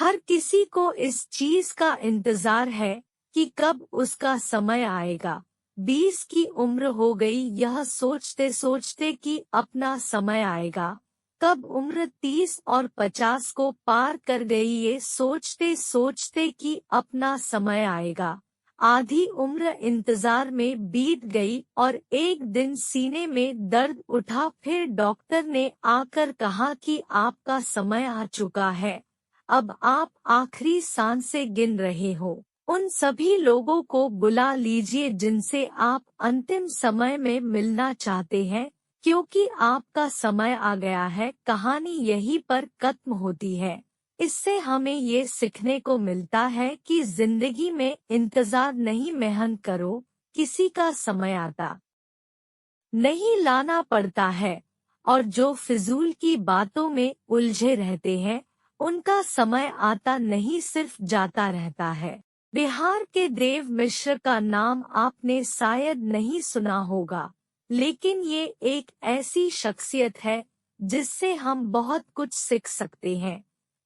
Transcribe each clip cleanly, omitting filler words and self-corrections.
हर किसी को इस चीज का इंतजार है कि कब उसका समय आएगा। 20 की उम्र हो गई यह सोचते सोचते कि अपना समय आएगा। कब उम्र 30 और 50 को पार कर गई ये सोचते सोचते कि अपना समय आएगा। आधी उम्र इंतजार में बीत गई और एक दिन सीने में दर्द उठा। फिर डॉक्टर ने आकर कहा कि आपका समय आ चुका है, अब आप आखिरी सांसें गिन रहे हो। उन सभी लोगों को बुला लीजिए जिनसे आप अंतिम समय में मिलना चाहते हैं, क्योंकि आपका समय आ गया है। कहानी यहीं पर खत्म होती है। इससे हमें ये सीखने को मिलता है कि जिंदगी में इंतजार नहीं, मेहनत करो, किसी का समय आता नहीं, लाना पड़ता है। और जो फिजूल की बातों में उलझे रहते हैं उनका समय आता नहीं, सिर्फ जाता रहता है। बिहार के देव मिश्र का नाम आपने शायद नहीं सुना होगा, लेकिन ये एक ऐसी शख्सियत है जिससे हम बहुत कुछ सीख सकते हैं।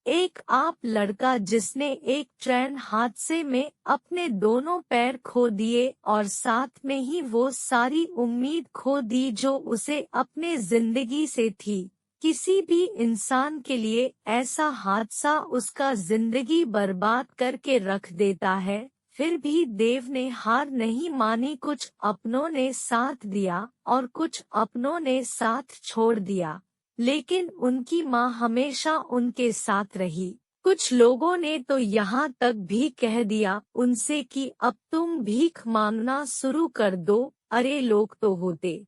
एक आप लड़का जिसने एक ट्रेन हादसे में अपने दोनों पैर खो दिए और साथ में ही वो सारी उम्मीद खो दी जो उसे अपने जिंदगी से थी। किसी भी इंसान के लिए ऐसा हादसा उसका जिंदगी बर्बाद करके रख देता है, फिर भी देव ने हार नहीं मानी। कुछ अपनों ने साथ दिया और कुछ अपनों ने साथ छोड़ दिया, लेकिन उनकी माँ हमेशा उनके साथ रही। कुछ लोगों ने तो यहाँ तक भी कह दिया उनसे कि अब तुम भीख मांगना शुरू कर दो। अरे लोग तो होते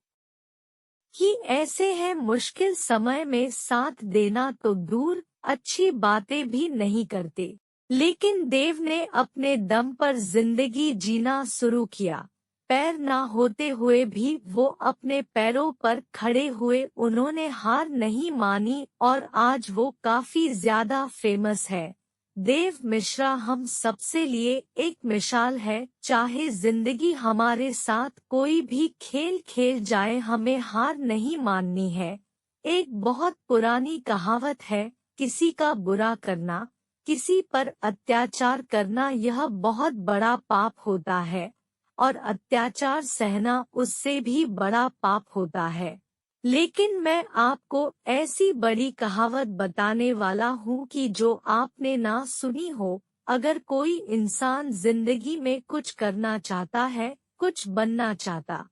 कि ऐसे हैं, मुश्किल समय में साथ देना तो दूर, अच्छी बातें भी नहीं करते। लेकिन देव ने अपने दम पर जिंदगी जीना शुरू किया। पैर ना होते हुए भी वो अपने पैरों पर खड़े हुए, उन्होंने हार नहीं मानी और आज वो काफी ज्यादा फेमस है। देव मिश्रा हम सबसे लिए एक मिसाल है। चाहे जिंदगी हमारे साथ कोई भी खेल खेल जाए, हमें हार नहीं माननी है। एक बहुत पुरानी कहावत है, किसी का बुरा करना, किसी पर अत्याचार करना यह बहुत बड़ा पाप होता है, और अत्याचार सहना उससे भी बड़ा पाप होता है। लेकिन मैं आपको ऐसी बड़ी कहावत बताने वाला हूँ कि जो आपने ना सुनी हो। अगर कोई इंसान जिंदगी में कुछ करना चाहता है, कुछ बनना चाहता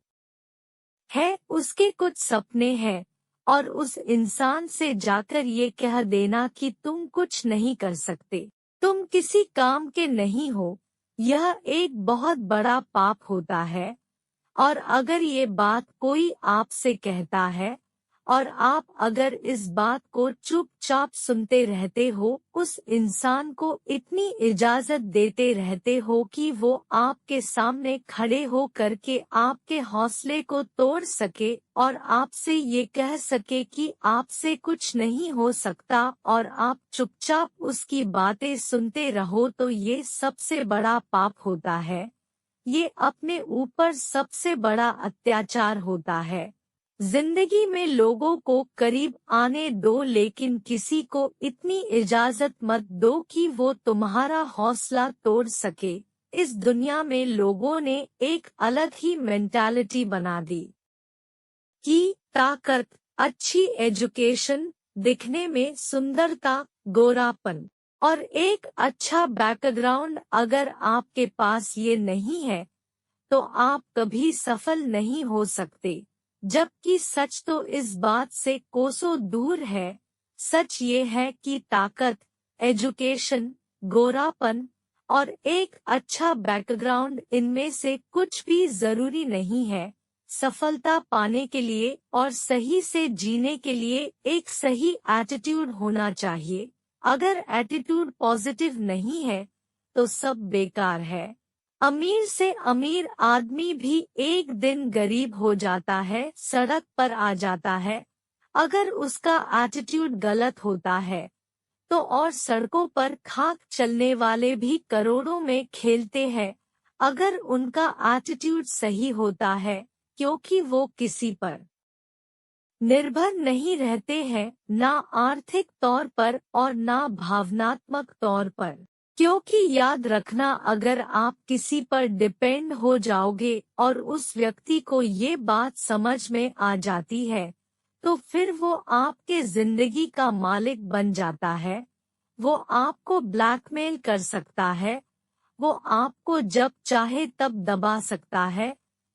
है, उसके कुछ सपने हैं, और उस इंसान से जाकर ये कह देना कि तुम कुछ नहीं कर सकते, तुम किसी काम के नहीं हो, यह एक बहुत बड़ा पाप होता है। और अगर ये बात कोई आपसे कहता है और आप अगर इस बात को चुपचाप सुनते रहते हो, उस इंसान को इतनी इजाजत देते रहते हो कि वो आपके सामने खड़े हो करके आपके हौसले को तोड़ सके और आपसे ये कह सके कि आपसे कुछ नहीं हो सकता, और आप चुपचाप उसकी बातें सुनते रहो, तो ये सबसे बड़ा पाप होता है। ये अपने ऊपर सबसे बड़ा अत्याचार होता है। जिंदगी में लोगों को करीब आने दो, लेकिन किसी को इतनी इजाजत मत दो कि वो तुम्हारा हौसला तोड़ सके। इस दुनिया में लोगों ने एक अलग ही मेंटालिटी बना दी कि ताकत, अच्छी एजुकेशन, दिखने में सुंदरता, गोरापन और एक अच्छा बैकग्राउंड, अगर आपके पास ये नहीं है तो आप कभी सफल नहीं हो सकते। जबकि सच तो इस बात से कोसों दूर है। सच ये है कि ताकत, एजुकेशन, गोरापन और एक अच्छा बैकग्राउंड, इनमें से कुछ भी जरूरी नहीं है। सफलता पाने के लिए और सही से जीने के लिए एक सही एटीट्यूड होना चाहिए। अगर एटीट्यूड पॉजिटिव नहीं है तो सब बेकार है। अमीर से अमीर आदमी भी एक दिन गरीब हो जाता है, सड़क पर आ जाता है। अगर उसका एटीट्यूड गलत होता है तो और सड़कों पर खाक चलने वाले भी करोड़ों में खेलते हैं, अगर उनका एटीट्यूड सही होता है, क्योंकि वो किसी पर निर्भर नहीं रहते हैं, ना आर्थिक तौर पर और ना भावनात्मक तौर पर। क्योंकि याद रखना, अगर आप किसी पर डिपेंड हो जाओगे और उस व्यक्ति को ये बात समझ में आ जाती है, तो फिर वो आपके जिंदगी का मालिक बन जाता है। वो आपको ब्लैकमेल कर सकता है, वो आपको जब चाहे तब दबा सकता है,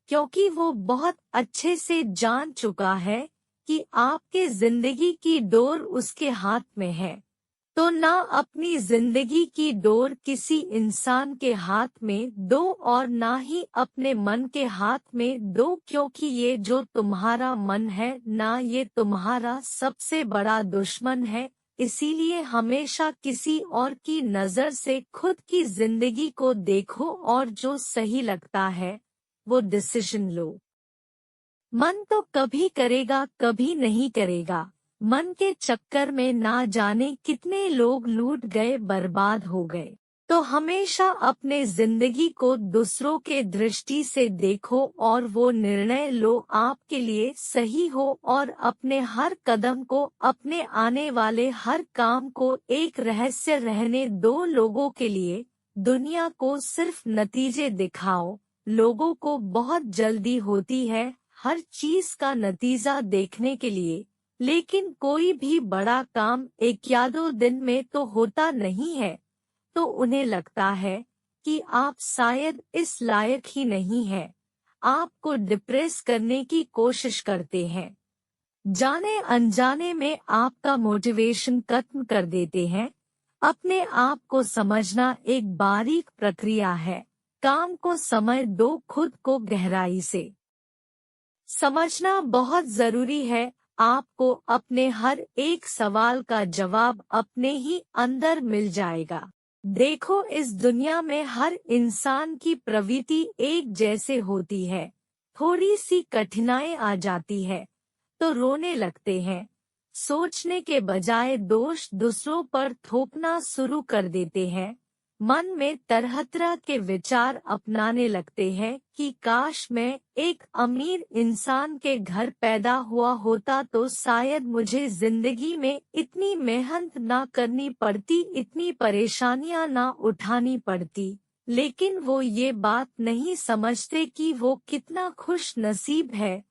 क्योंकि वो बहुत अच्छे से जान चुका है कि आपके जिंदगी की डोर उसके हाथ में है। तो ना अपनी जिंदगी की डोर किसी इंसान के हाथ में दो और ना ही अपने मन के हाथ में दो, क्योंकि ये जो तुम्हारा मन है ना, ये तुम्हारा सबसे बड़ा दुश्मन है। इसीलिए हमेशा किसी और की नजर से खुद की जिंदगी को देखो और जो सही लगता है वो डिसीजन लो। मन तो कभी करेगा कभी नहीं करेगा। मन के चक्कर में ना जाने कितने लोग लूट गए, बर्बाद हो गए। तो हमेशा अपने जिंदगी को दूसरों के दृष्टि से देखो और वो निर्णय लो आपके लिए सही हो, और अपने हर कदम को, अपने आने वाले हर काम को एक रहस्य रहने दो लोगों के लिए। दुनिया को सिर्फ नतीजे दिखाओ। लोगों को बहुत जल्दी होती है हर चीज का नतीजा देखने के लिए, लेकिन कोई भी बड़ा काम एक या दो दिन में तो होता नहीं है। तो उन्हें लगता है कि आप शायद इस लायक ही नहीं हैं। आपको डिप्रेस करने की कोशिश करते हैं। जाने अनजाने में आपका मोटिवेशन खत्म कर देते हैं। अपने आप को समझना एक बारीक प्रक्रिया है। काम को समय दो, खुद को गहराई से समझना बहुत जरूरी है। आपको अपने हर एक सवाल का जवाब अपने ही अंदर मिल जाएगा। देखो, इस दुनिया में हर इंसान की प्रवृत्ति एक जैसे होती है। थोड़ी सी कठिनाई आ जाती है तो रोने लगते हैं। सोचने के बजाय दोष दूसरों पर थोपना शुरू कर देते हैं। मन में तरह तरह के विचार अपनाने लगते हैं कि काश मैं एक अमीर इंसान के घर पैदा हुआ होता तो शायद मुझे जिंदगी में इतनी मेहनत ना करनी पड़ती, इतनी परेशानियां ना उठानी पड़ती। लेकिन वो ये बात नहीं समझते कि वो कितना खुश नसीब है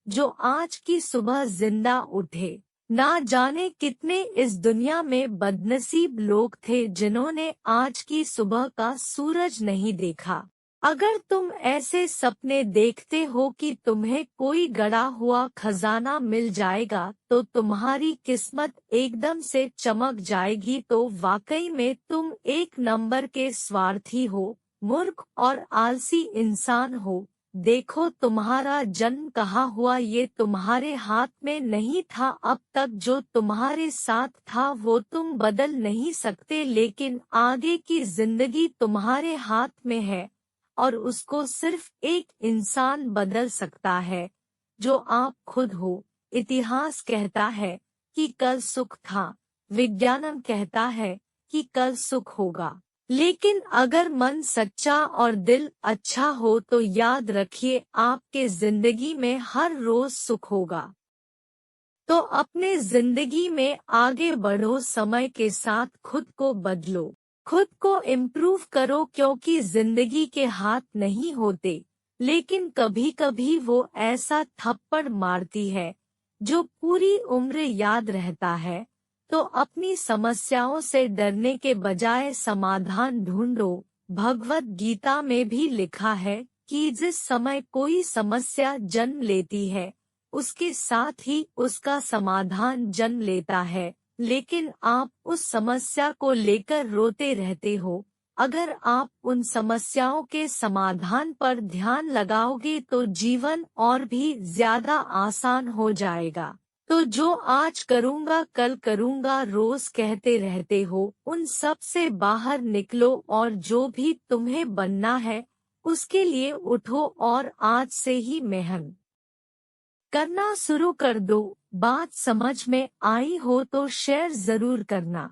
जो आज की सुबह जिंदा उठे। ना जाने कितने इस दुनिया में बदनसीब लोग थे जिन्होंने आज की सुबह का सूरज नहीं देखा। अगर तुम ऐसे सपने देखते हो कि तुम्हें कोई गड़ा हुआ खजाना मिल जाएगा तो तुम्हारी किस्मत एकदम से चमक जाएगी, तो वाकई में तुम एक नंबर के स्वार्थी हो, मूर्ख और आलसी इंसान हो। देखो, तुम्हारा जन्म कहाँ हुआ ये तुम्हारे हाथ में नहीं था। अब तक जो तुम्हारे साथ था वो तुम बदल नहीं सकते, लेकिन आगे की जिंदगी तुम्हारे हाथ में है और उसको सिर्फ एक इंसान बदल सकता है, जो आप खुद हो। इतिहास कहता है कि कल सुख था, विज्ञान कहता है कि कल सुख होगा। लेकिन अगर मन सच्चा और दिल अच्छा हो तो याद रखिए, आपके जिंदगी में हर रोज सुख होगा। तो अपने जिंदगी में आगे बढ़ो, समय के साथ खुद को बदलो, खुद को इम्प्रूव करो, क्योंकि जिंदगी के हाथ नहीं होते, लेकिन कभी कभी वो ऐसा थप्पड़ मारती है जो पूरी उम्र याद रहता है। तो अपनी समस्याओं से डरने के बजाय समाधान ढूंढो। भगवत गीता में भी लिखा है कि जिस समय कोई समस्या जन्म लेती है उसके साथ ही उसका समाधान जन्म लेता है, लेकिन आप उस समस्या को लेकर रोते रहते हो। अगर आप उन समस्याओं के समाधान पर ध्यान लगाओगे तो जीवन और भी ज्यादा आसान हो जाएगा। तो जो आज करूँगा कल करूँगा रोज कहते रहते हो, उन सब से बाहर निकलो और जो भी तुम्हें बनना है उसके लिए उठो और आज से ही मेहनत करना शुरू कर दो। बात समझ में आई हो तो शेयर जरूर करना।